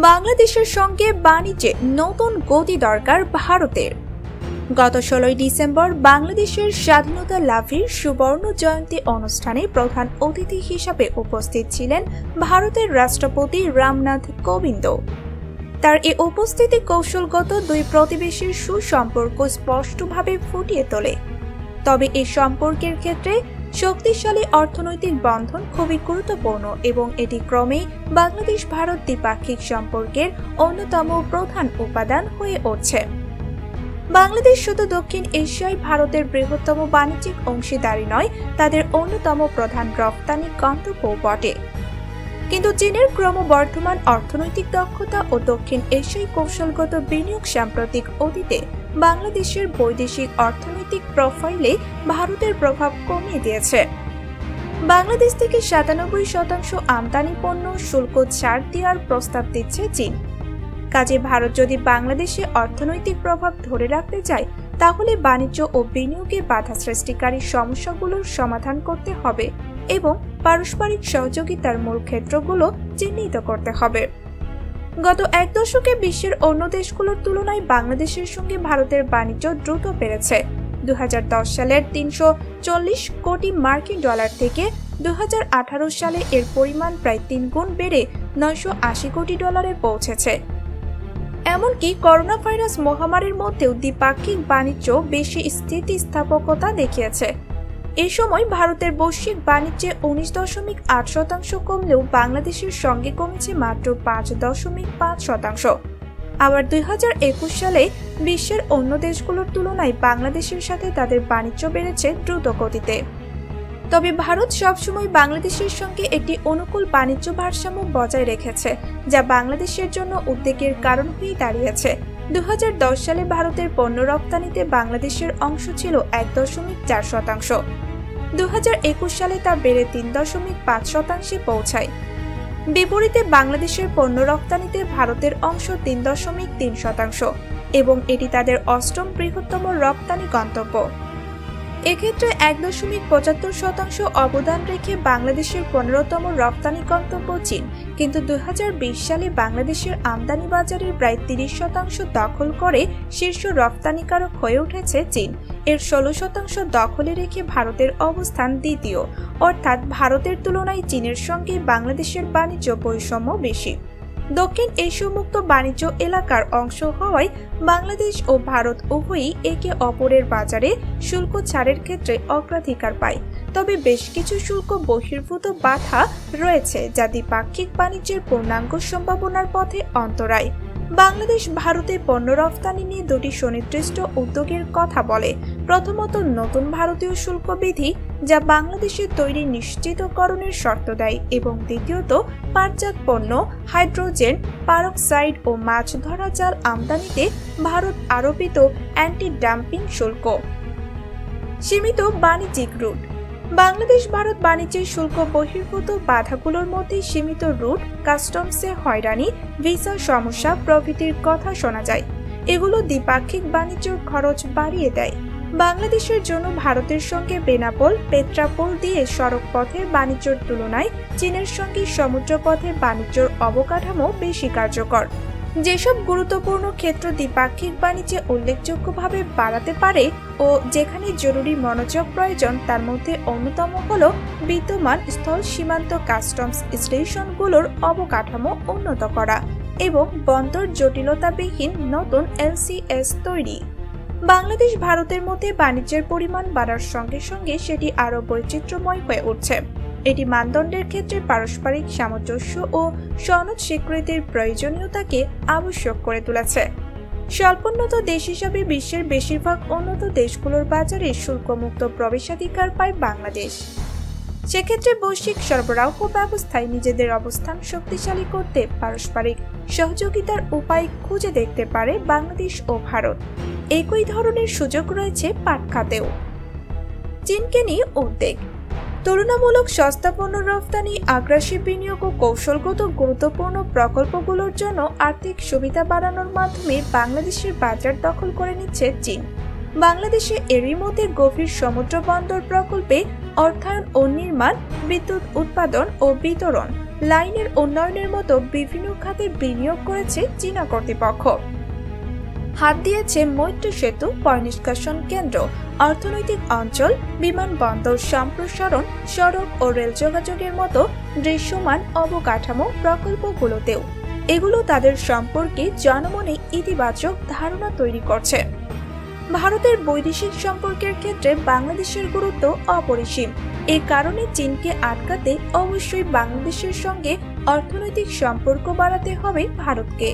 বাংলাদেশের সঙ্গে বাণিজ্যে নতুন গতি দরকার ভারতের। গত 16 ডিসেম্বর বাংলাদেশের স্বাধীনতা লাভের সুবর্ণ জয়ন্তী অনুষ্ঠানে প্রধান অতিথি হিসাবে উপস্থিত ছিলেন ভারতের রাষ্ট্রপতি রামনাথ কোবিন্দ। তার এই উপস্থিতি কৌশলগত দুই প্রতিবেশীর সুসম্পর্ক স্পষ্টভাবে ফুটিয়ে তোলে। তবে এই সম্পর্কের ক্ষেত্রে শক্তিশালী অর্থনৈতিক বন্ধন খুবই গুরুত্বপূর্ণ এবং এটি ক্রমেই বাংলাদেশ ভারত দ্বিপাক্ষিক সম্পর্কের অন্যতম প্রধান উপাদান হয়ে উঠছে। বাংলাদেশ শুধু দক্ষিণ এশিয়ায় ভারতের বৃহত্তম বাণিজ্যিক অংশীদারি নয়, তাদের অন্যতম প্রধান রপ্তানি গন্তব্যও বটে। কিন্তু চীনের ক্রমবর্ধমান অর্থনৈতিক দক্ষতা ও দক্ষিণ এশিয়ায় কৌশলগত বিনিয়োগ সাম্প্রতিক অতীতে বাংলাদেশের বৈদেশিক অর্থনৈতিক প্রোফাইলে ভারতের প্রভাব কমিয়ে দিয়েছে। বাংলাদেশ থেকে 97% আমদানি পণ্য শুল্ক ছাড় দেওয়ার প্রস্তাব দিচ্ছে চীন। কাজে ভারত যদি বাংলাদেশে অর্থনৈতিক প্রভাব ধরে রাখতে চায়, তাহলে বাণিজ্য ও বিনিয়োগে বাধা সৃষ্টিকারী সমস্যাগুলোর সমাধান করতে হবে এবং পারস্পরিক সহযোগিতার মূল ক্ষেত্রগুলো চিহ্নিত করতে হবে। গত এক দশকে বিশ্বের অন্য দেশগুলোর তুলনায় বাংলাদেশের সঙ্গে ভারতের বাণিজ্য দ্রুত বেড়েছে। 2010 সালের 340 কোটি মার্কিন ডলার থেকে 2018 সালে এর পরিমাণ প্রায় 3 গুণ বেড়ে 980 কোটি ডলারে পৌঁছেছে। এমনকি করোনা ভাইরাস মহামারীর মধ্যেও দ্বিপাক্ষিক বাণিজ্য বেশি স্থিতিস্থাপকতা দেখিয়েছে। এই সময় ভারতের বৈশ্বিক বাণিজ্যে 19.8% কমলেও বাংলাদেশের সঙ্গে কমেছে মাত্র 5.5%। আবার 2021 সালে বিশ্বের অন্য দেশগুলোর তুলনায় বাংলাদেশের সাথে তাদের বাণিজ্য বেড়েছে দ্রুত গতিতে। তবে ভারত সবসময় বাংলাদেশের সঙ্গে একটি অনুকূল বাণিজ্য ভারসাম্য বজায় রেখেছে, যা বাংলাদেশের জন্য উদ্বেগের কারণ হয়ে দাঁড়িয়েছে। 2010 সালে ভারতের পণ্য রপ্তানিতে বাংলাদেশের অংশ ছিল 1.4%। 2021 সালে তা বেড়ে 3.5% পৌঁছায়। বিপরীতে বাংলাদেশের পণ্য রপ্তানিতে ভারতের অংশ 3.3% এবং এটি তাদের অষ্টম বৃহত্তম রপ্তানি গন্তব্য। এক্ষেত্রে 1.75% অবদান রেখে বাংলাদেশের 15তম রপ্তানি গন্তব্য চীন। কিন্তু 2020 সালে বাংলাদেশের আমদানি বাজারের প্রায় 30% দখল করে শীর্ষ রপ্তানিকারক হয়ে উঠেছে চীন। এর 16% দখলে রেখে ভারতের অবস্থান দ্বিতীয়, অর্থাৎ ভারতের তুলনায় চীনের সঙ্গে বাংলাদেশের বাণিজ্য বৈষম্য বেশি। দক্ষিণ এশীয় মুক্ত বাণিজ্য এলাকার অংশ হওয়ায় বাংলাদেশ ও ভারত উভয়ই একে অপরের বাজারে শুল্ক ছাড়ের ক্ষেত্রে অগ্রাধিকার পায়। তবে বেশ কিছু শুল্ক বহির্ভূত বাধা রয়েছে, যা দ্বিপাক্ষিক বাণিজ্যের পূর্ণাঙ্গ সম্ভাবনার পথে অন্তরায়। বাংলাদেশ ভারতে পণ্য রফতানি নিয়ে দুটি সুনির্দিষ্ট উদ্যোগের কথা বলে। প্রথমত, নতুন ভারতীয় শুল্ক বিধি, যা বাংলাদেশের তৈরি নিশ্চিতকরণের শর্ত দেয়, এবং দ্বিতীয়ত, পাটজাত পণ্য, হাইড্রোজেন পারক্সাইড ও মাছ ধরা জাল আমদানিতে ভারত আরোপিত অ্যান্টি ডাম্পিং শুল্ক। সীমিত বাণিজ্যিক রুট। বাংলাদেশ ভারত বাণিজ্যের শুল্ক বহির্ভূত বাধাগুলোর মধ্যে সীমিত রুট, কাস্টমসে হয়রানি, ভিসা সমস্যা প্রভৃতির কথা শোনা যায়। এগুলো দ্বিপাক্ষিক বাণিজ্যের খরচ বাড়িয়ে দেয়। বাংলাদেশের জন্য ভারতের সঙ্গে বেনাপোল, পেট্রাপোল দিয়ে সড়ক পথের বাণিজ্যের তুলনায় চীনের সঙ্গে সমুদ্র পথের বাণিজ্যের অবকাঠামো বেশি কার্যকর। যেসব গুরুত্বপূর্ণ ক্ষেত্র দ্বিপাক্ষিক বাণিজ্যে উল্লেখযোগ্যভাবে বাড়াতে পারে ও যেখানে জরুরি মনোযোগ প্রয়োজন, তার মধ্যে অন্যতম হল বিদ্যমান স্থল সীমান্ত কাস্টমস স্টেশনগুলোর অবকাঠামো উন্নত করা এবং বন্দর জটিলতাবিহীন নতুন LCS তৈরি। বাংলাদেশ ভারতের মধ্যে বাণিজ্যের পরিমাণ বাড়ার সঙ্গে সঙ্গে সেটি আরও বৈচিত্র্যময় হয়ে উঠছে। এটি মানদণ্ডের ক্ষেত্রে পারস্পরিক সামঞ্জস্য ও সনদ স্বীকৃতির প্রয়োজনীয়তাকে আবশ্যক করে তুলেছে। স্বল্পোন্নত দেশ হিসাবে বিশ্বের বেশিরভাগ উন্নত দেশগুলোর বাজারে শুল্কমুক্ত প্রবেশাধিকার পায় বাংলাদেশ। সেক্ষেত্রে বৈশ্বিক সরবরাহ ব্যবস্থায় নিজেদের অবস্থান শক্তিশালী করতে পারস্পরিক সহযোগিতার উপায় খুঁজে দেখতে পারে বাংলাদেশ ও ভারত। একই ধরনের সুযোগ রয়েছে পাট খাতেও। চীনকে নিয়ে উদ্বেগ। তুলনামূলক সস্তা পণ্য রফতানি, আগ্রাসী বিনিয়োগ ও কৌশলগত গুরুত্বপূর্ণ প্রকল্পগুলোর জন্য আর্থিক সুবিধা বাড়ানোর মাধ্যমে বাংলাদেশের বাজার দখল করে নিচ্ছে চীন। বাংলাদেশে এরই মধ্যে গভীর সমুদ্র বন্দর প্রকল্পে অর্থায়ন ও নির্মাণ, বিদ্যুৎ উৎপাদন ও বিতরণ, লাইনের উন্নয়নের মতো বিভিন্ন খাতে বিনিয়োগ করেছে চীনা কর্তৃপক্ষ। হাত দিয়েছে মৈত্রী সেতু, পয়ঃনিষ্কাশন কেন্দ্র, অর্থনৈতিক অঞ্চল, বিমানবন্দর সম্প্রসারণ, সড়ক ও রেল যোগাযোগের মতো দৃশ্যমান অবকাঠামো প্রকল্পগুলোতেও। এগুলো তাদের সম্পর্কে জনমনে ইতিবাচক ধারণা তৈরি করছে। ভারতের বৈদেশিক সম্পর্কের ক্ষেত্রে বাংলাদেশের গুরুত্ব অপরিসীম। এ কারণে চীনকে আটকাতে অবশ্যই বাংলাদেশের সঙ্গে অর্থনৈতিক সম্পর্ক বাড়াতে হবে ভারতকে।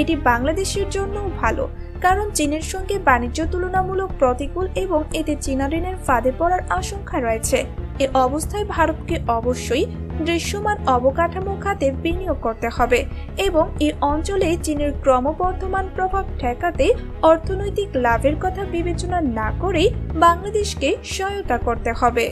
এটি বাংলাদেশের জন্যও ভালো, কারণ চীনের সঙ্গে বাণিজ্য তুলনামূলক প্রতিকূল এবং এতে চীনা ঋণের ফাঁদে পড়ার আশঙ্কা রয়েছে। এ অবস্থায় ভারতকে অবশ্যই দৃশ্যমান অবকাঠামো খাতে বিনিয়োগ করতে হবে এবং এই অঞ্চলে চীনের ক্রমবর্ধমান প্রভাব ঠেকাতে অর্থনৈতিক লাভের কথা বিবেচনা না করে বাংলাদেশকে সহায়তা করতে হবে।